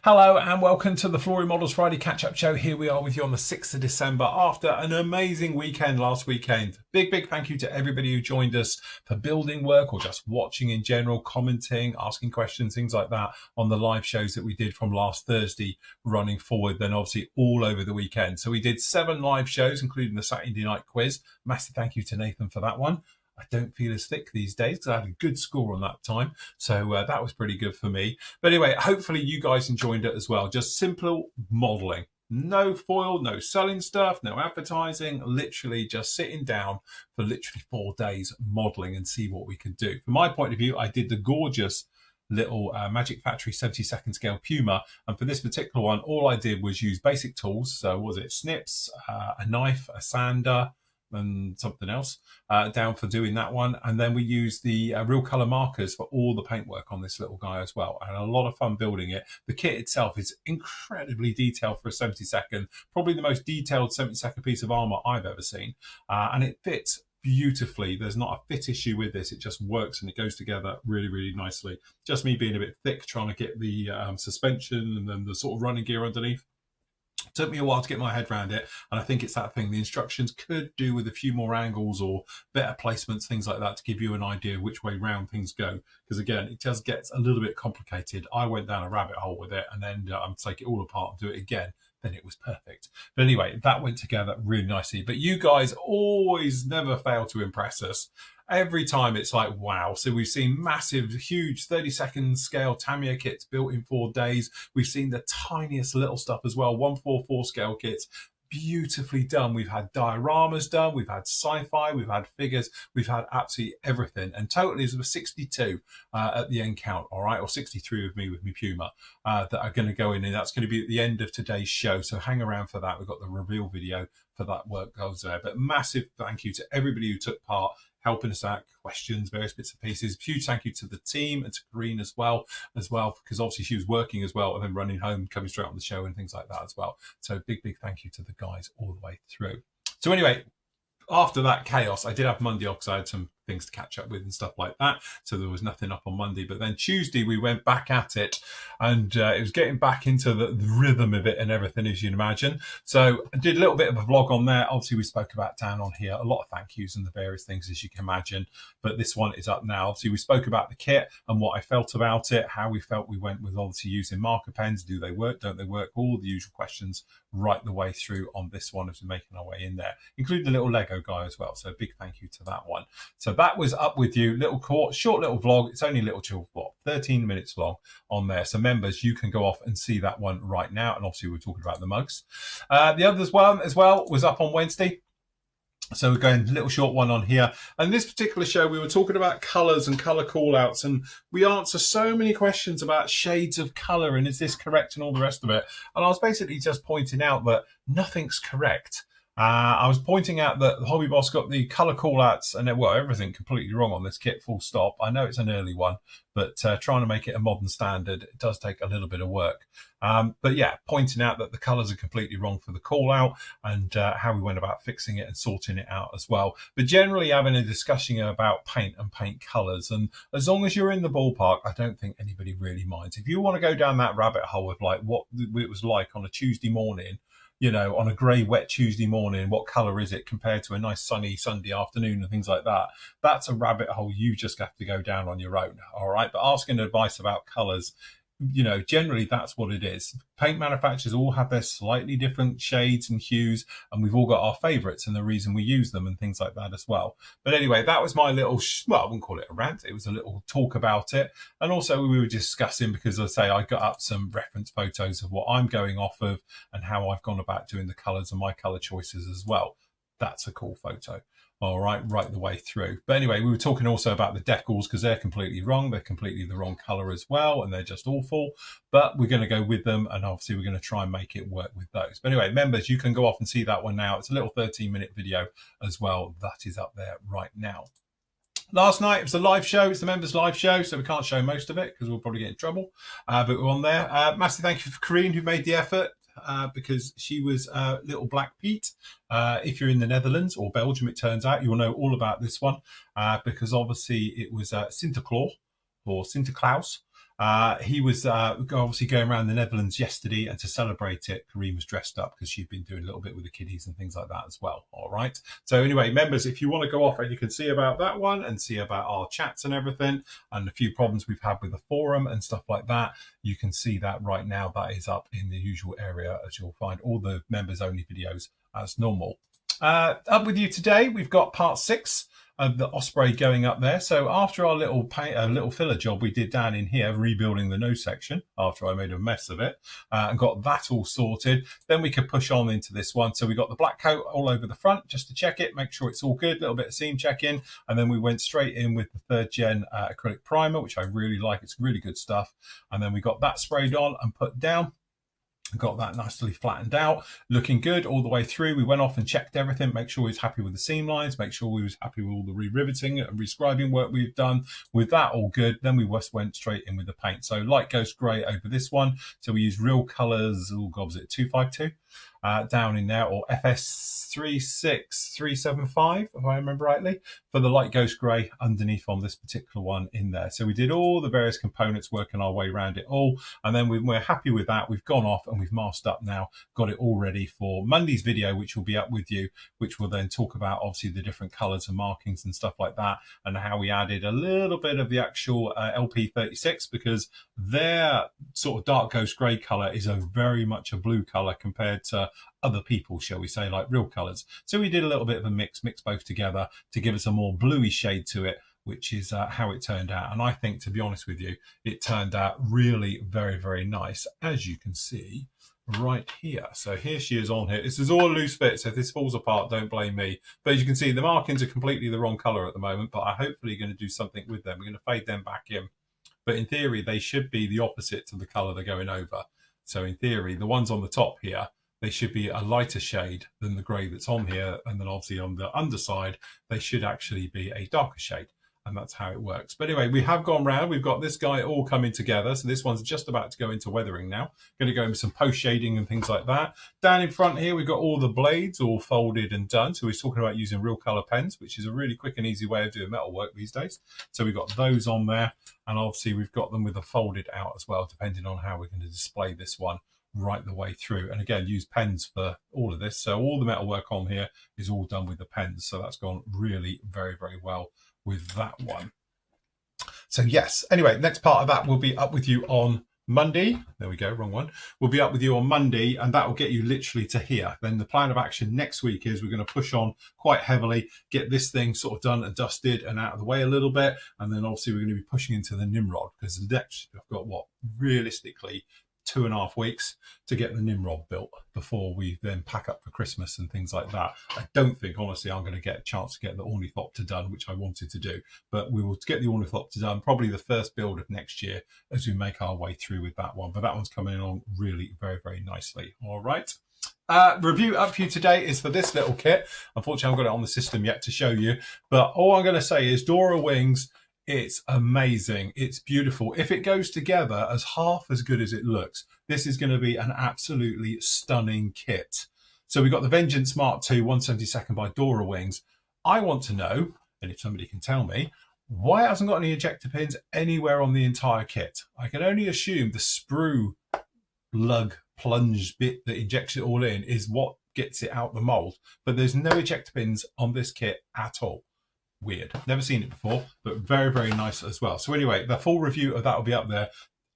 Hello and welcome to the Flory Models Friday catch-up show. Here we are with you on the 6th of December after an amazing weekend last weekend. Big thank you to everybody who joined us for building work or just watching in general, commenting, asking questions, things like that on the live shows that we did from last Thursday running forward, then obviously all over the weekend. So we did 7 live shows, including the Saturday night quiz. Massive thank you to Nathan for that one. I don't feel as thick these days because I had a good score on that time. So that was pretty good for me. But anyway, hopefully you guys enjoyed it as well. Just simple modelling. No foil, no selling stuff, no advertising, literally just sitting down for literally 4 days modelling and see what we can do. From my point of view, I did the gorgeous little Magic Factory 72nd scale Puma, and for this particular one all I did was use basic tools. So was it snips, a knife, a sander and something else down for doing that one, and then we used the real color markers for all the paintwork on this little guy as well. I had a lot of fun building it. The kit itself is incredibly detailed for a 72nd, probably the most detailed 72nd piece of armor I've ever seen, and it fits beautifully. There's not a fit issue with this. It just works and it goes together really nicely. Just me being a bit thick trying to get the suspension and then the sort of running gear underneath. Took me a while to get my head around it, and I think it's that thing the instructions could do with a few more angles or better placements, things like that, to give you an idea of which way round things go, because again it just gets a little bit complicated. I went down a rabbit hole with it and then take it all apart and do it again, then it was perfect. But anyway, that went together really nicely. But you guys always never fail to impress us. Every time it's like, wow. So we've seen massive, huge 32nd scale Tamiya kits built in 4 days. We've seen the tiniest little stuff as well, 144 scale kits, beautifully done. We've had dioramas done, we've had sci-fi, we've had figures, we've had absolutely everything. And totally there was 62 at the end count, all right, or 63 with me Puma that are going to go in, and that's going to be at the end of today's show. So hang around for that. We've got the reveal video for that work goes there. But massive thank you to everybody who took part, helping us out, questions, various bits and pieces. Huge thank you to the team and to Karine as well, because obviously she was working as well and then running home, coming straight on the show and things like that as well. So big thank you to the guys all the way through. So anyway, after that chaos, I did have Monday off because I had some things to catch up with and stuff like that. So there was nothing up on Monday. But then Tuesday, we went back at it, and it was getting back into the rhythm of it and everything, as you'd imagine. So I did a little bit of a vlog on there. Obviously, we spoke about down on here, a lot of thank yous and the various things, as you can imagine. But this one is up now. Obviously, we spoke about the kit and what I felt about it, how we felt we went with obviously using marker pens. Do they work? Don't they work? All the usual questions right the way through on this one as we're making our way in there, including the little Lego guy as well. So big thank you to that one. So that was up with you, short little vlog. It's only a little 13 minutes long on there. So members, you can go off and see that one right now. And obviously we're talking about the mugs. The other one as well was up on Wednesday. So we're going a little short one on here. And this particular show, we were talking about colours and colour call-outs, and we answer so many questions about shades of colour and is this correct and all the rest of it. And I was basically just pointing out that nothing's correct. I was pointing out that the Hobby Boss got the colour call-outs and everything completely wrong on this kit, full stop. I know it's an early one, but trying to make it a modern standard, it does take a little bit of work. But yeah, pointing out that the colours are completely wrong for the call-out and how we went about fixing it and sorting it out as well. But generally having a discussion about paint and paint colours, and as long as you're in the ballpark, I don't think anybody really minds. If you want to go down that rabbit hole of like what it was like on a Tuesday morning, on a grey, wet Tuesday morning, what colour is it compared to a nice sunny Sunday afternoon and things like that, that's a rabbit hole you just have to go down on your own, all right? But asking advice about colours, generally that's what it is. Paint manufacturers all have their slightly different shades and hues, and we've all got our favourites and the reason we use them and things like that as well. But anyway, that was my little, I wouldn't call it a rant, it was a little talk about it. And also we were discussing, because as I say, I got up some reference photos of what I'm going off of and how I've gone about doing the colours and my colour choices as well. That's a cool photo. All right the way through. But anyway, we were talking also about the decals, because they're completely wrong. They're completely the wrong color as well, and they're just awful. But we're going to go with them, and obviously we're going to try and make it work with those. But anyway, members, you can go off and see that one now. It's a little 13-minute video as well. That is up there right now. Last night, it was a live show. It's the members' live show, so we can't show most of it because we'll probably get in trouble. But we're on there. Massive thank you for Karine, who made the effort. Because she was Little Black Pete. If you're in the Netherlands or Belgium, it turns out, you'll know all about this one because obviously it was Sinterklaas or Sinterklaas He was obviously going around the Netherlands yesterday, and to celebrate it, Kareem was dressed up because she'd been doing a little bit with the kiddies and things like that as well. All right. So anyway, members, if you want to go off and you can see about that one and see about our chats and everything and a few problems we've had with the forum and stuff like that, you can see that right now. That is up in the usual area, as you'll find all the members only videos as normal. Up with you today, we've got part 6 of the Osprey going up there. So after our little filler job we did down in here, rebuilding the nose section after I made a mess of it and got that all sorted, then we could push on into this one. So we got the black coat all over the front just to check it, make sure it's all good, a little bit of seam checking, and then we went straight in with the 3rd gen acrylic primer, which I really like. It's really good stuff. And then we got that sprayed on and put down. Got that nicely flattened out, looking good all the way through. We went off and checked everything, make sure we was happy with the seam lines, make sure we was happy with all the re-riveting and rescribing work we've done. With that all good, then we just went straight in with the paint. So light ghost grey over this one. So we use Real Colours, oh god, was it 252? Down in there, or FS36375, if I remember rightly, for the light ghost grey underneath on this particular one in there. So we did all the various components, working our way around it all, and then we're happy with that. We've gone off and we've masked up now, got it all ready for Monday's video, which will be up with you, which will then talk about obviously the different colours and markings and stuff like that, and how we added a little bit of the actual LP36, because their sort of dark ghost grey colour is very much a blue colour compared to other people, shall we say, like Real Colours. So we did a little bit of a mix both together to give us a more bluey shade to it, which is how it turned out. And I think, to be honest with you, it turned out really very, very nice, as you can see right here. So here she is on here. This is all a loose fit, so if this falls apart, don't blame me. But as you can see, the markings are completely the wrong colour at the moment, but I'm hopefully going to do something with them. We're going to fade them back in. But in theory, they should be the opposite to the colour they're going over. So in theory, the ones on the top here, they should be a lighter shade than the grey that's on here. And then obviously on the underside, they should actually be a darker shade. And that's how it works. But anyway, we have gone round. We've got this guy all coming together. So this one's just about to go into weathering now. Going to go in with some post shading and things like that. Down in front here, we've got all the blades all folded and done. So we're talking about using Real Colour pens, which is a really quick and easy way of doing metal work these days. So we've got those on there. And obviously we've got them with a folded out as well, depending on how we're going to display this one right the way through. And again, use pens for all of this. So all the metal work on here is all done with the pens. So that's gone really very, very well with that one. So yes, anyway, next part of that will be up with you on Monday. There we go, wrong one. We'll be up with you on Monday, and that will get you literally to here. Then the plan of action next week is we're going to push on quite heavily, get this thing sort of done and dusted and out of the way a little bit. And then obviously we're going to be pushing into the Nimrod, because next I've got, what, realistically 2.5 weeks to get the Nimrod built before we then pack up for Christmas and things like that. I don't think, honestly, I'm going to get a chance to get the Ornithopter done, which I wanted to do, but we will get the Ornithopter done probably the first build of next year as we make our way through with that one. But that one's coming along really very, very nicely. All right. Review up for you today is for this little kit. Unfortunately, I haven't got it on the system yet to show you, but all I'm going to say is Dora Wings. It's amazing. It's beautiful. If it goes together as half as good as it looks, this is going to be an absolutely stunning kit. So we've got the Vengeance Mark II 1/72 by Dora Wings. I want to know, and if somebody can tell me, why it hasn't got any ejector pins anywhere on the entire kit. I can only assume the sprue lug plunge bit that injects it all in is what gets it out the mold, but there's no ejector pins on this kit at all. Weird. Never seen it before, but very, very nice as well. So anyway, the full review of that will be up there.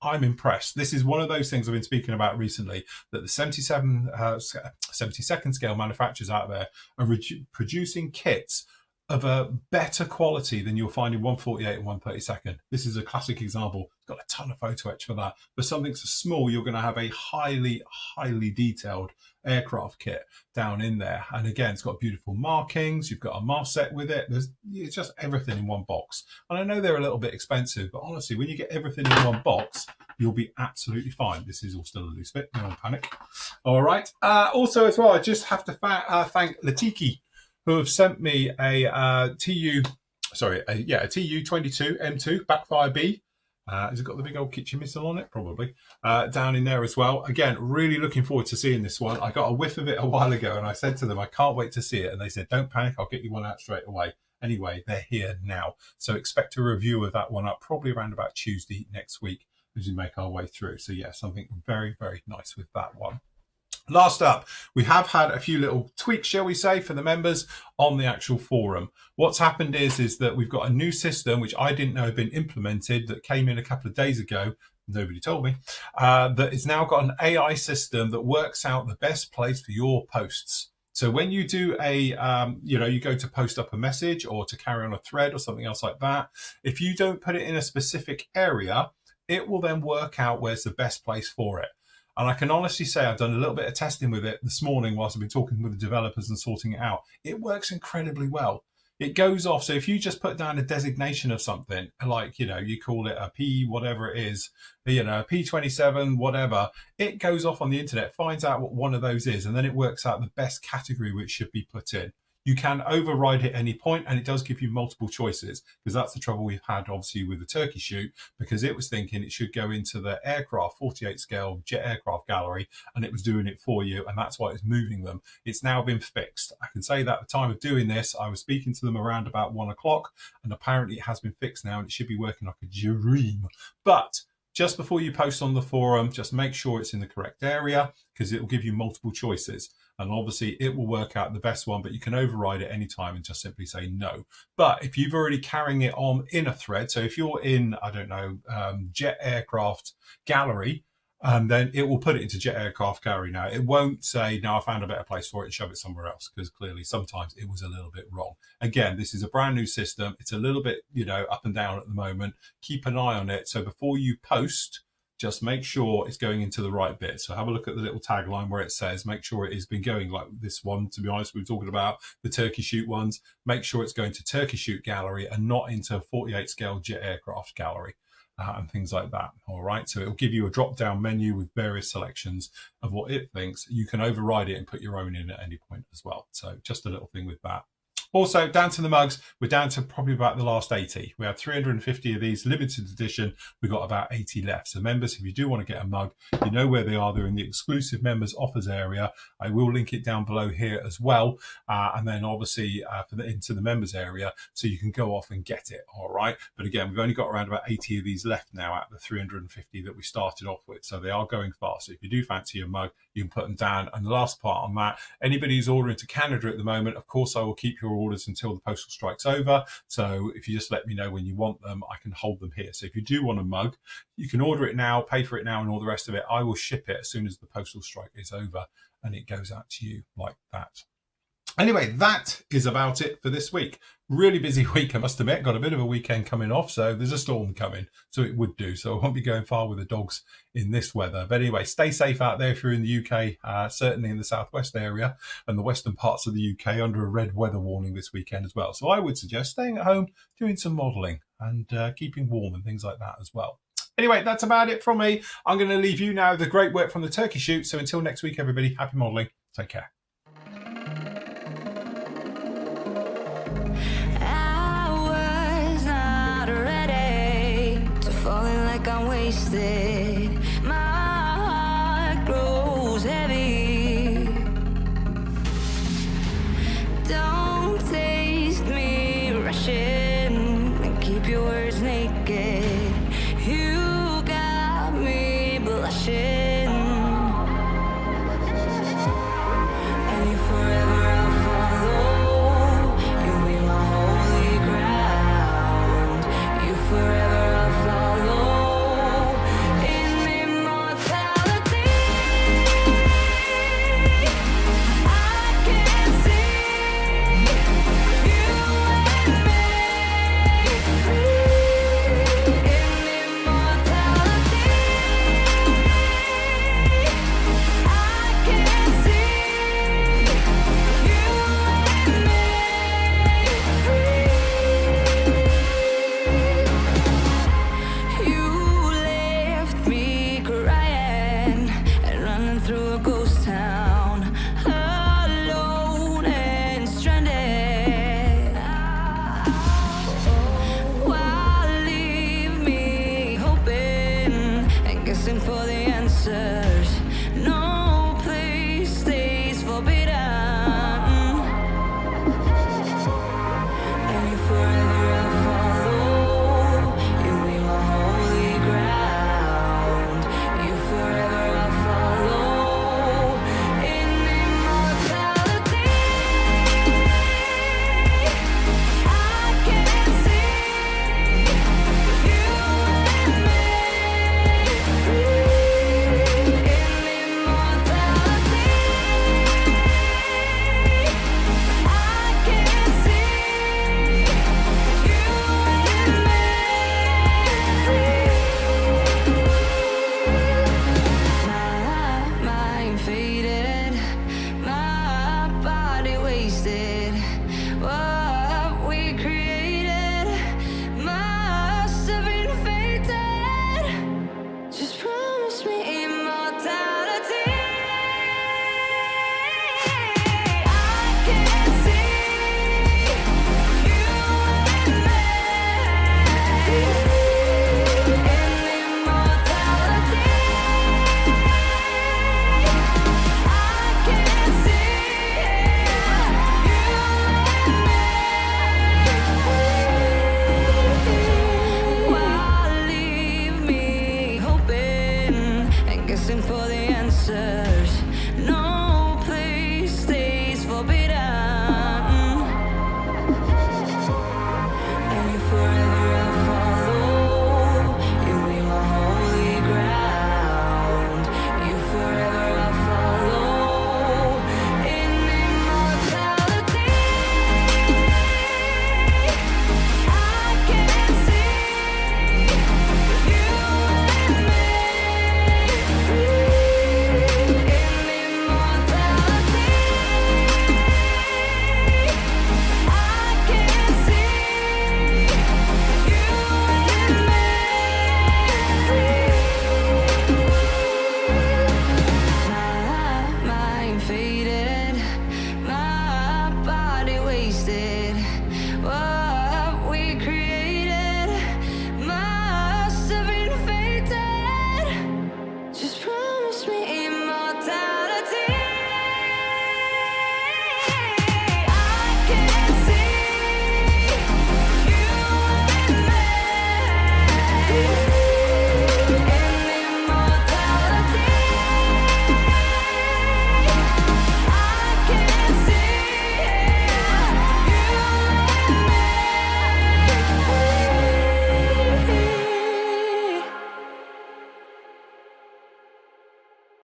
I'm impressed. This is one of those things I've been speaking about recently, that the 72nd scale manufacturers out there are producing kits of a better quality than you'll find in 148 and 132nd. This is a classic example. It's got a ton of photo etch for that. For something so small, you're going to have a highly, highly detailed aircraft kit down in there. And again, it's got beautiful markings. You've got a mask set with it. It's just everything in one box. And I know they're a little bit expensive, but honestly, when you get everything in one box, you'll be absolutely fine. This is all still a loose fit. Don't panic. All right. Also, as well, I just have to thank Latiki, who have sent me a TU 22 M2 Backfire B. Has it got the big old kitchen missile on it? Probably. Down in there as well. Again, really looking forward to seeing this one. I got a whiff of it a while ago and I said to them, I can't wait to see it. And they said, don't panic, I'll get you one out straight away. Anyway, they're here now. So expect a review of that one up probably around about Tuesday next week. as we make our way through. So yeah, something very, very nice with that one. Last up, we have had a few little tweaks, shall we say, for the members on the actual forum. What's happened is that we've got a new system, which I didn't know had been implemented, that came in a couple of days ago. Nobody told me, that it's now got an AI system that works out the best place for your posts. So when you do you go to post up a message or to carry on a thread or something else like that, if you don't put it in a specific area, it will then work out where's the best place for it. And I can honestly say I've done a little bit of testing with it this morning whilst I've been talking with the developers and sorting it out. It works incredibly well. It goes off. So if you just put down a designation of something, like, you call it a P, whatever it is, P27, whatever, it goes off on the internet, finds out what one of those is, and then it works out the best category which should be put in. You can override it at any point, and it does give you multiple choices, because that's the trouble we've had, obviously, with the turkey shoot, because it was thinking it should go into the aircraft 48 scale jet aircraft gallery, and it was doing it for you, and that's why it's moving them. It's now been fixed. I can say that at the time of doing this, I was speaking to them around about 1 o'clock, and apparently it has been fixed now, and it should be working like a dream. But just before you post on the forum, just make sure it's in the correct area, because it will give you multiple choices. And obviously it will work out the best one, but you can override it anytime and just simply say no. But if you've already carrying it on in a thread, so if you're in, I don't know, jet aircraft gallery, and then it will put it into jet aircraft gallery now. It won't say, no, I found a better place for it and shove it somewhere else, because clearly sometimes it was a little bit wrong. Again, this is a brand new system. It's a little bit, up and down at the moment. Keep an eye on it. So before you post, just make sure it's going into the right bit. So have a look at the little tagline where it says, make sure it has been going like this one. To be honest, we were talking about the turkey shoot ones. Make sure it's going to turkey shoot gallery and not into 48 scale jet aircraft gallery and things like that. All right. So it'll give you a drop down menu with various selections of what it thinks. You can override it and put your own in at any point as well. So just a little thing with that. Also, down to the mugs, we're down to probably about the last 80. We had 350 of these, limited edition. We've got about 80 left. So members, if you do want to get a mug, you know where they are. They're in the exclusive members offers area. I will link it down below here as well. And then obviously into the members area, so you can go off and get it. All right. But again, we've only got around about 80 of these left now out of the 350 that we started off with. So they are going fast. So if you do fancy a mug, you can put them down. And the last part on that, anybody who's ordering to Canada at the moment, of course, I will keep your orders until the postal strike's over. So if you just let me know when you want them, I can hold them here. So if you do want a mug, you can order it now, pay for it now, and all the rest of it. I will ship it as soon as the postal strike is over, and it goes out to you like that. Anyway, that is about it for this week. Really busy week, I must admit. Got a bit of a weekend coming off, so there's a storm coming, so it would do. So I won't be going far with the dogs in this weather. But anyway, stay safe out there if you're in the UK, certainly in the southwest area and the western parts of the UK under a red weather warning this weekend as well. So I would suggest staying at home, doing some modelling and keeping warm and things like that as well. Anyway, that's about it from me. I'm going to leave you now with the great work from the turkey shoot. So until next week, everybody, happy modelling. Take care. I'm wasted. My heart grows heavy. Don't taste me rushing and keep your words naked. You got me blushing. And you forever I'll follow. You'll be my holy ground. You forever I'll follow. answers. No